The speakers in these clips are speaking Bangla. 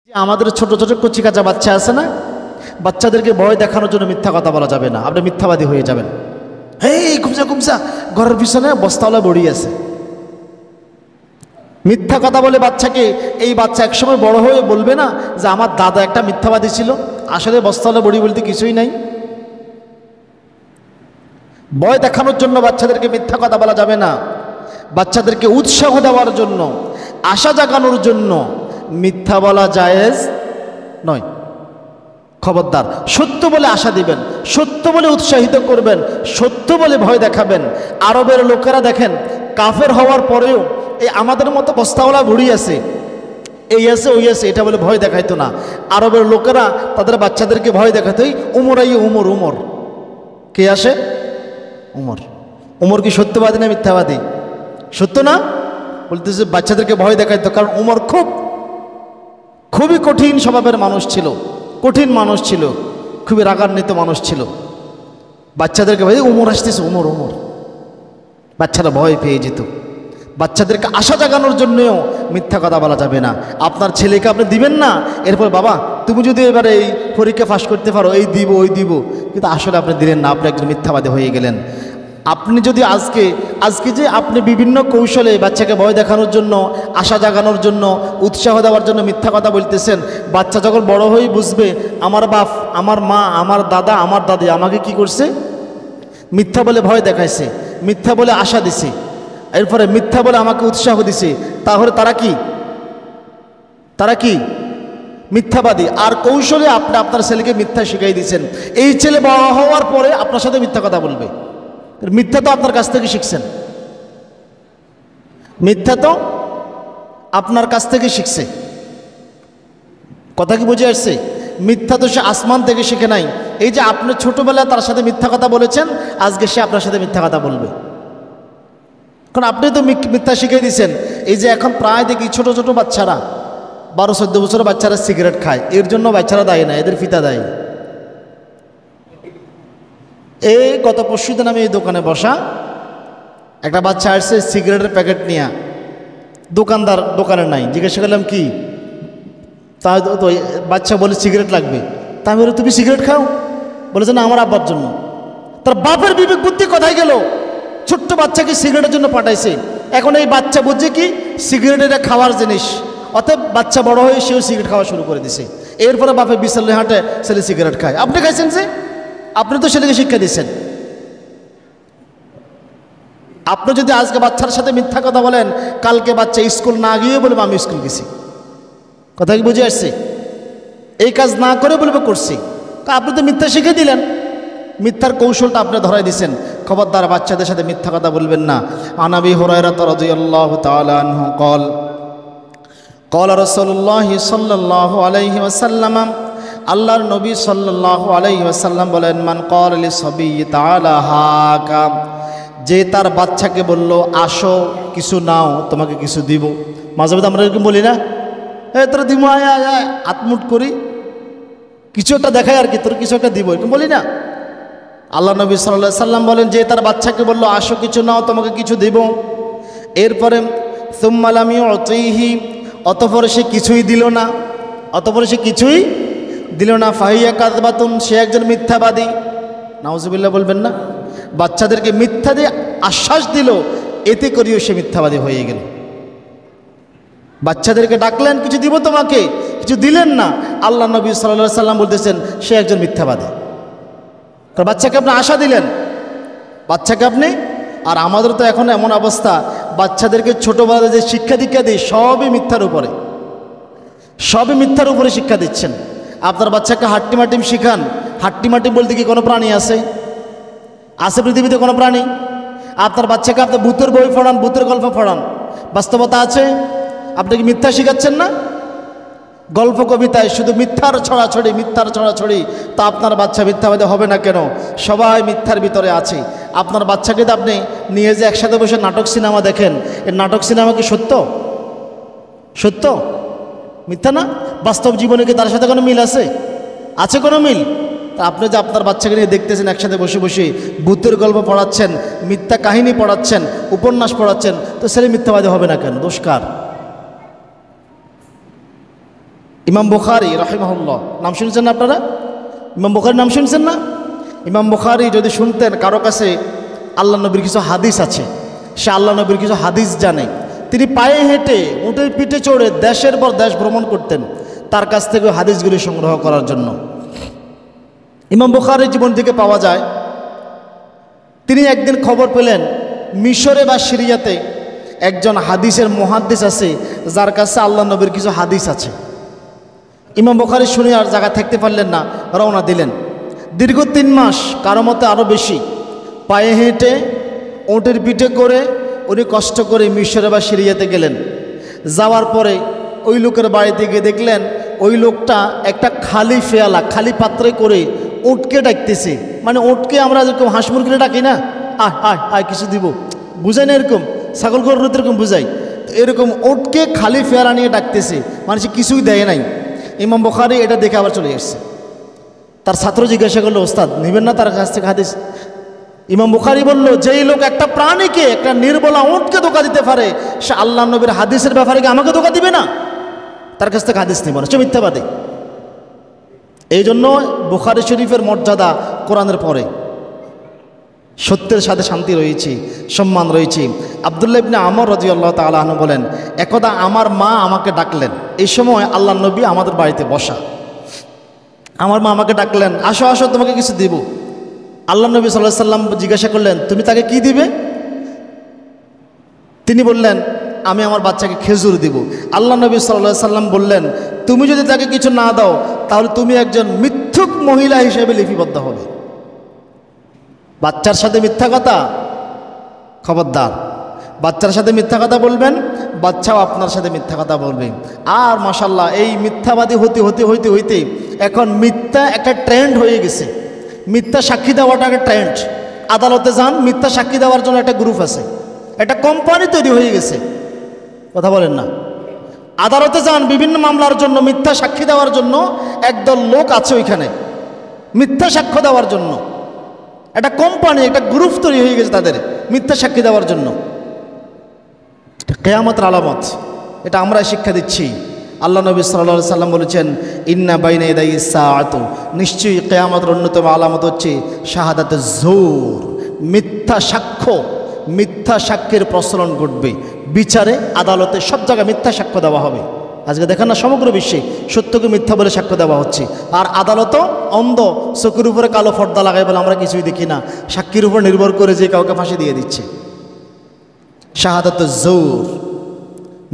আমাদের ছোট ছোট কচি কাঁচা বাচ্চা আছে না, বাচ্চাদেরকে ভয় দেখানোর জন্য মিথ্যা কথা বলা যাবে না, আপনি মিথ্যাবাদী হয়ে যাবেন। এই কুমসা কুমসা, ঘরের পিছনে বস্তাওয়ালা বড়ি আছে। মিথ্যা কথা বলে বাচ্চাকে, এই বাচ্চা একসময় বড় হয়ে বলবে না যে আমার দাদা একটা মিথ্যাবাদী ছিল, আসলে বস্তাওয়ালা বড়ি বলতে কিছুই নাই। ভয় দেখানোর জন্য বাচ্চাদেরকে মিথ্যা কথা বলা যাবে না। বাচ্চাদেরকে উৎসাহ দেওয়ার জন্য, আশা জাগানোর জন্য মিথ্যা বলা জায়েজ নয়। খবরদার, সত্য বলে আশা দিবেন, সত্য বলে উৎসাহিত করবেন, সত্য বলে ভয় দেখাবেন। আরবের লোকেরা দেখেন, কাফের হওয়ার পরেও এই আমাদের মতো বস্তাওয়ালা বুড়ি আছে, এই আছে ওই আছে, এটা বলে ভয় দেখাইতো না। আরবের লোকেরা তাদের বাচ্চাদেরকে ভয় দেখাতো, উমর আইয়ে উমর, উমর কে আসে? উমর। উমর কি সত্যবাদী না মিথ্যাবাদী? সত্য না? বলতেছে বাচ্চাদেরকে ভয় দেখাইতো, কারণ উমর খুবই কঠিন স্বভাবের মানুষ ছিল, কঠিন মানুষ ছিল, খুবই রাগান্বিত মানুষ ছিল। বাচ্চাদেরকে ভয়, উমর আসতেছে, উমর উমর, বাচ্চারা ভয় পেয়ে যেত। বাচ্চাদেরকে আশা জাগানোর জন্যও মিথ্যা কথা বলা যাবে না। আপনার ছেলেকে আপনি দিবেন না, এরপর বাবা তুমি যদি এবারে এই পরীক্ষা পাস করতে পারো এই দিব ওই দিব, কিন্তু আসলে আপনি দিলেন না, আপনি একজন মিথ্যাবাদী হয়ে গেলেন। আপনি যদি আজকে যে আপনি বিভিন্ন কৌশলে বাচ্চাকে ভয় দেখানোর জন্য, আশা জাগানোর জন্য, উৎসাহ দেওয়ার জন্য মিথ্যা কথা বলতেছেন, বাচ্চা যখন বড় হয়ে বুঝবে আমার বাপ, আমার মা, আমার দাদা, আমার দাদি আমাকে কি করছে? মিথ্যা বলে ভয় দেখাইছে, মিথ্যা বলে আশা দিছে, এরপরে মিথ্যা বলে আমাকে উৎসাহ দিছে, তাহলে তারা কি মিথ্যাবাদী। আর কৌশলে আপনি আপনার ছেলেকে মিথ্যা শিখাই দিয়েছেন, এই ছেলে বড় হওয়ার পরে আপনার সাথে মিথ্যা কথা বলবে। মিথ্যা তো আপনার কাছ থেকে শিখছেন, মিথ্যা তো আপনার কাছ থেকে শিখছে। কথা কি বুঝে আসছে? মিথ্যা তো সে আসমান থেকে শিখে নাই। এই যে আপনি ছোটবেলায় তার সাথে মিথ্যা কথা বলেছেন, আজকে সে আপনার সাথে মিথ্যা কথা বলবে, কারণ আপনি তো মিথ্যা শিখিয়ে দিয়েছেন। এই যে এখন প্রায় দেখি ছোট ছোট বাচ্চারা, 12-14 বছরের বাচ্চারা সিগারেট খায়, এর জন্য বাচ্চারা দায়ী না, এদের পিতা দায়ী। এই গত পরশুদিন আমি এই দোকানে বসা, একটা বাচ্চা আসছে সিগারেটের প্যাকেট নিয়ে, দোকানদার দোকানে নাই, জিজ্ঞাসা করলাম কি, তা তো বাচ্চা বলে সিগারেট লাগবে। তা আমি বলি তুমি সিগারেট খাও? বলেছে না, আমার আব্বার জন্য। তার বাপের বিবেক বুদ্ধি কোথায় গেল? ছোট্ট বাচ্চাকে সিগারেটের জন্য পাঠাইছে, এখন এই বাচ্চা বুঝছে কি সিগারেট এটা খাওয়ার জিনিস, অতএব বাচ্চা বড় হয়ে সেও সিগারেট খাওয়া শুরু করে দিছে। এরপরে বাপে বিশালে হাঁটে, ছেলে সিগারেট খায়। আপনি খাইছেন যে, আপনি তো ছেলেকে শিক্ষা দিচ্ছেন। আপনি যদি আজকে বাচ্চার সাথে মিথ্যা কথা বলেন, কালকে বাচ্চা স্কুল না গিয়ে বলবে আমি স্কুল গেছি। কথা কি বুঝে আসছে? এই কাজ না করে বলবে করছি, আপনি তো মিথ্যা শিখে দিলেন, মিথ্যার কৌশলটা আপনি ধরাই দিচ্ছেন। খবরদার, বাচ্চাদের সাথে মিথ্যা কথা বলবেন না। আন আবি হুরায়রা রাদিয়াল্লাহু তাআলা আনহু قال قال رسول الله صلى الله عليه وسلم, আল্লাহর নবী সাল্লাল্লাহু আলাইহি ওয়াসাল্লাম বলেন, মান ক্বালা লিসাবী তাআলা হাকা, যে তার বাচ্চাকে বলল আসো কিছু নাও, তোমাকে কিছু দিব। মাঝে মাঝে আমরা এরকম বলি না, তোরা দিব, আয় আয় আয়, আতমুট করি, কিছু একটা দেখাই আর কি, তোর কিছু একটা দিব, এরকম বলি না? আল্লাহ নবী সাল্লাল্লাহু আলাইহি সাল্লাম বলেন, যে তার বাচ্চাকে বলল আসো কিছু নাও, তোমাকে কিছু দিব, এরপরে সুম্মা লাম ইউতিহি, অতঃপর সে কিছুই দিল না, অতঃপর সে কিছুই দিল না, ফাহিয়া কাযবাতুন, সে একজন মিথ্যাবাদী। নাউজুবিল্লাহ বলবেন না? বাচ্চাদেরকে মিথ্যা দিয়ে আশ্বাস দিল, এতে করিও সে মিথ্যাবাদী হয়ে গেল। বাচ্চাদেরকে ডাকলেন কিছু দিব তোমাকে, কিছু দিলেন না, আল্লাহ নবী সাল্লাল্লাহু আলাইহি সাল্লাম বলতেছেন সে একজন মিথ্যাবাদী। কারণ বাচ্চাকে আপনি আশা দিলেন, বাচ্চাকে আপনি, আর আমাদের তো এখন এমন অবস্থা, বাচ্চাদেরকে ছোটোবেলায় যে শিক্ষা দীক্ষা দিই সবই মিথ্যার উপরে, সবই মিথ্যার উপরে শিক্ষা দিচ্ছেন। আপনার বাচ্চাকে হাট্টিমাটিম শিখান, হাট্টিমাটিম বলতে কি কোনো প্রাণী আছে? আছে পৃথিবীতে কোনো প্রাণী? আপনার বাচ্চাকে আপনি ভূতের বই পড়ান, ভূতের গল্প পড়ান, বাস্তবতা আছে? আপনি কি মিথ্যা শিখাচ্ছেন না? গল্প কবিতায় শুধু মিথ্যার ছড়াছড়ি, মিথ্যার ছড়াছড়ি, তা আপনার বাচ্চা মিথ্যাবাদী হবে না কেন? সবাই মিথ্যার ভিতরে আছে। আপনার বাচ্চাকে তো আপনি নিয়ে যে একসাথে বসে নাটক সিনেমা দেখেন, এই নাটক সিনেমা কি সত্য? সত্য? মিথ্যা না? বাস্তব জীবনে কি তার সাথে কোনো মিল আছে? আছে কোনো মিল? তা আপনি যে আপনার বাচ্চাকে নিয়ে দেখতেছেন একসাথে বসে বসে ভূতের গল্প পড়াচ্ছেন, মিথ্যা কাহিনী পড়াচ্ছেন, উপন্যাস পড়াচ্ছেন, তো ছেলে মিথ্যাবাদী হবে না কেন? দোষ কার? ইমাম বুখারী রাহিমাহুল্লাহ, নাম শুনছেন না আপনারা? ইমাম বুখারীর নাম শুনছেন না? ইমাম বুখারী যদি শুনতেন কারো কাছে আল্লাহ নবীর কিছু হাদিস আছে, সে আল্লাহ নবীর কিছু হাদিস জানে, তিনি পায়ে হেঁটে উটের পিঠে চড়ে দেশের পর দেশ ভ্রমণ করতেন তার কাছ থেকে হাদিসগুলি সংগ্রহ করার জন্য। ইমাম বুখারীর জীবন থেকে পাওয়া যায় তিনি একদিন খবর পেলেন মিশরে বা সিরিয়াতে একজন হাদিসের মুহাদ্দিস আছে যার কাছে আল্লাহ নবীর কিছু হাদিস আছে। ইমাম বুখারী শুনে আর জায়গা থাকতে পারলেন না, রওনা দিলেন। দীর্ঘ 3 মাস, কারো মতে আরও বেশি, পায়ে হেঁটে উটের পিঠে করে উনি কষ্ট করে মিশরে বা সিরিয়াতে গেলেন। যাওয়ার পরে ওই লোকের বাড়িতে গিয়ে দেখলেন ওই লোকটা একটা খালি ফেয়ালা, খালি পাত্রে করে উটকে ডাকতেছে। মানে উটকে আমরা যেরকম হাঁস মুরগিরে ডাকি না, আয় আয় আয় কিছু দিব, বুঝাই না এরকম, ছাগল গরুর এরকম বুঝাই, তো এরকম উটকে খালি ফেয়ালা নিয়ে ডাকতেছে, মানুষ কিছুই দেয় নাই। ইমাম বুখারী এটা দেখে আবার চলে এসছে। তার ছাত্র জিজ্ঞাসা করলো, ওস্তাদ নেবেন না তার কাছ থেকে হাদিস? ইমাম বুখারী বলল, যেই লোক একটা প্রাণীকে, একটা নির্বলা উটকে ধোকা দিতে পারে, সে আল্লাহ নবীর হাদিসের ব্যাপারে কি আমাকে ধোকা দিবে না? তার কাছ থেকে হাদিস নেব না, সে মিথ্যাবাদী। এই জন্য বুখারী শরীফের মর্যাদা কোরআনের পরে। সত্যের সাথে শান্তি রয়েছে, সম্মান রয়েছে। আব্দুল্লাহ ইবনে আমর রাদিয়াল্লাহু তাআলা আনহু বলেন, একদা আমার মা আমাকে ডাকলেন, এই সময় আল্লাহ নবী আমাদের বাড়িতে বসা। আমার মা আমাকে ডাকলেন, আসো আসো তোমাকে কিছু দিব। আল্লাহ নবী সাল্লাল্লাহু আলাইহি সাল্লাম জিজ্ঞাসা করলেন, তুমি তাকে কি দিবে? তিনি বললেন, আমি আমার বাচ্চাকে খেজুর দিব। আল্লাহ নবী সাল্লাল্লাহু আলাইহি সাল্লাম বললেন, তুমি যদি তাকে কিছু না দাও তাহলে তুমি একজন মিথ্যুক মহিলা হিসেবে লিপিবদ্ধ হবে। বাচ্চার সাথে মিথ্যা কথা, খবরদার। বাচ্চার সাথে মিথ্যা কথা বলবেন, বাচ্চাও আপনার সাথে মিথ্যা কথা বলবে। আর মাশাআল্লাহ এই মিথ্যাবাদী হতে হতে হইতে হইতে এখন মিথ্যা একটা ট্রেন্ড হয়ে গেছে। মিথ্যা সাক্ষী দেওয়াটা একটা ট্রেন্ড। আদালতে যান, মিথ্যা সাক্ষী দেওয়ার জন্য একটা গ্রুপ আছে, একটা কোম্পানি তৈরি হয়ে গেছে। কথা বলেন না? আদালতে যান বিভিন্ন মামলার জন্য, মিথ্যা সাক্ষী দেওয়ার জন্য একদল লোক আছে ওইখানে, মিথ্যা সাক্ষ্য দেওয়ার জন্য একটা কোম্পানি, একটা গ্রুপ তৈরি হয়ে গেছে তাদের মিথ্যা সাক্ষী দেওয়ার জন্য। কিয়ামতের আলামত, এটা আমরা শিক্ষা দিচ্ছি। আল্লাহ নবী সাল্লাল্লাহু আলাইহি সাল্লাম বলেছেন, ইন্না বাইনা ইয়াদাইস সাআতু, নিশ্চয়ই কিয়ামতের অন্যতম আলামত হচ্ছে শাহাদাতুজ জুর, মিথ্যা সাক্ষ্য। মিথ্যা সাক্ষ্যের প্রচলন ঘটবে বিচারে, আদালতে, সব জায়গায় মিথ্যা সাক্ষ্য দেওয়া হবে। আজকে দেখেন না সমগ্র বিশ্বে সত্যকে মিথ্যা বলে সাক্ষ্য দেওয়া হচ্ছে। আর আদালতও অন্ধ, চোখের উপরে কালো পর্দা লাগাই বলে আমরা কিছুই দেখি না, সাক্ষীর উপর নির্ভর করে যে কাউকে ফাঁসি দিয়ে দিচ্ছে। শাহাদাতুজ জুর,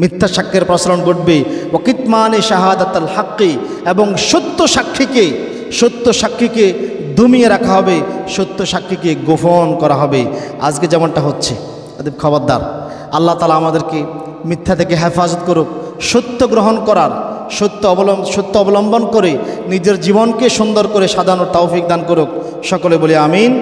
মিথ্যা সাক্ষ্যের প্রচলন ঘটবে। ওয়াকিতমানে শাহাদাতুল হাক্কি, এবং সত্য সাক্ষীকে দমিয়ে রাখা হবে, সত্য সাক্ষীকে গোপন করা হবে। আজকে যেমনটা হচ্ছে, খবরদার। আল্লাহ তাআলা আমাদেরকে মিথ্যা থেকে হেফাজত করুক, সত্য গ্রহণ করার, সত্য অবলম্বন করে নিজের জীবনকে সুন্দর করে সাজানোর তৌফিক দান করুক। সকলে বলি আমিন।